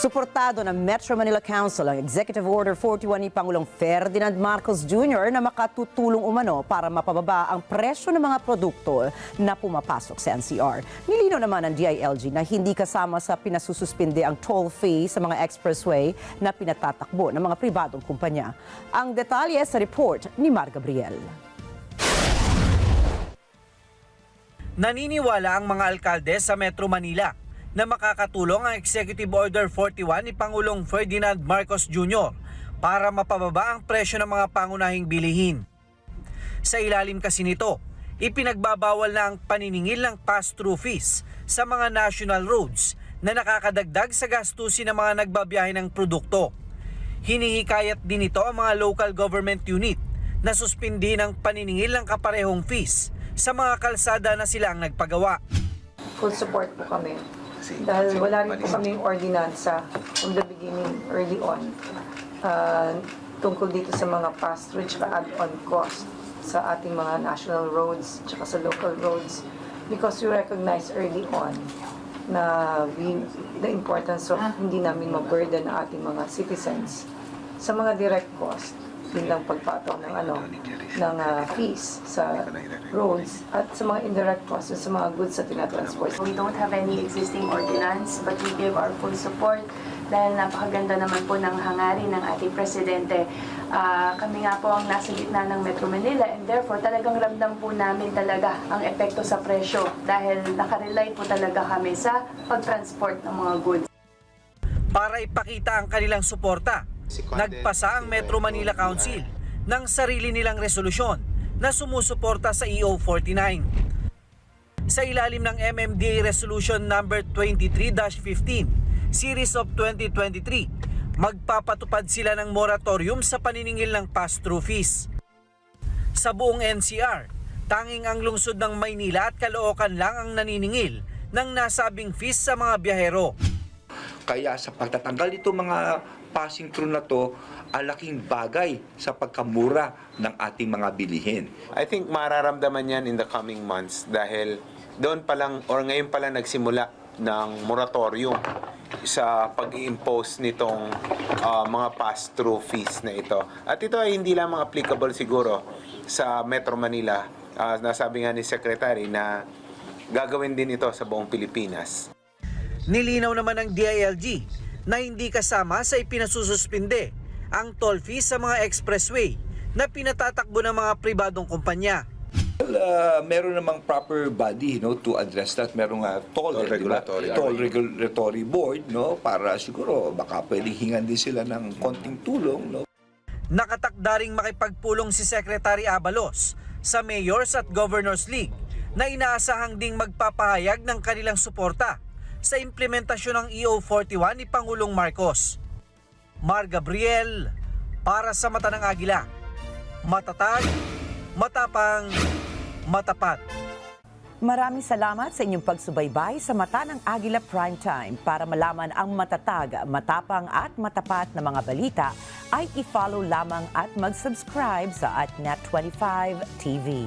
Suportado ng Metro Manila Council ang Executive Order 41 ni Pangulong Ferdinand Marcos Jr. na makatutulong umano para mapababa ang presyo ng mga produkto na pumapasok sa NCR. Nilinaw naman ng DILG na hindi kasama sa pinasususpinde ang toll fee sa mga expressway na pinatatakbo ng mga pribadong kumpanya. Ang detalye sa report ni Mar Gabriel. Naniniwala ang mga alkalde sa Metro Manila na makakatulong ang Executive Order 41 ni Pangulong Ferdinand Marcos Jr. para mapababa ang presyo ng mga pangunahing bilihin. Sa ilalim kasi nito, ipinagbabawal na ang paniningil ng pass-through fees sa mga national roads na nakakadagdag sa gastusin ng mga nagbabiyahe ng produkto. Hinihikayat din ito ang mga local government unit na suspindi ng paniningil ng kaparehong fees sa mga kalsada na sila ang nagpagawa. Full support po kami. Dahil wala rin po kaming ordinansa from the beginning, early on, tungkol dito sa mga pass-through at add-on cost sa ating mga national roads at sa local roads, because we recognize early on na the importance of hindi namin ma-burden ang ating mga citizens sa mga direct cost, yun lang pagpataw ng fees sa roads at sa mga indirect costs sa mga goods sa tinatransport. We don't have any existing ordinance but we give our full support dahil napakaganda naman po ng hangarin ng ating presidente. Kami nga po ang nasa gitna ng Metro Manila and therefore talagang ramdam po namin talaga ang epekto sa presyo dahil nakarely po talaga kami sa pag-transport ng mga goods. Para ipakita ang kanilang suporta, nagpasa ang Metro Manila Council ng sarili nilang resolusyon na sumusuporta sa EO 49. Sa ilalim ng MMDA Resolution number 23-15, Series of 2023, magpapatupad sila ng moratorium sa paniningil ng pass-through fees. Sa buong NCR, tanging ang lungsod ng Maynila at Caloocan lang ang naniningil ng nasabing fees sa mga biyahero. Kaya sa pagtatanggal nito mga passing through na to, alaking bagay sa pagkamura ng ating mga bilihin. I think mararamdaman yan in the coming months dahil doon pa lang or ngayon pa lang nagsimula ng moratorium sa pag-i-impose nitong mga pass-through fees na ito. At ito ay hindi lamang applicable siguro sa Metro Manila. Nasabi nga ni Secretary na gagawin din ito sa buong Pilipinas. Nilinaw naman ng DILG na hindi kasama sa ipinasususpinde ang toll fees sa mga expressway na pinatatakbo ng mga pribadong kumpanya. Meron namang proper body to address that. Merong toll regulatory board para siguro baka pwedeng hingan din sila ng konting tulong. Nakatakda ring makipagpulong si Secretary Abalos sa Mayors at Governors League na inaasahang ding magpapahayag ng kanilang suporta sa implementasyon ng EO 41 ni Pangulong Marcos. Mar Gabriel, para sa Mata ng Agila. Matatag, matapang, matapat. Maraming salamat sa inyong pagsubaybay sa Mata ng Agila Primetime. Para malaman ang matatag, matapang at matapat na mga balita, ay i-follow lamang at mag-subscribe sa @Net25 TV.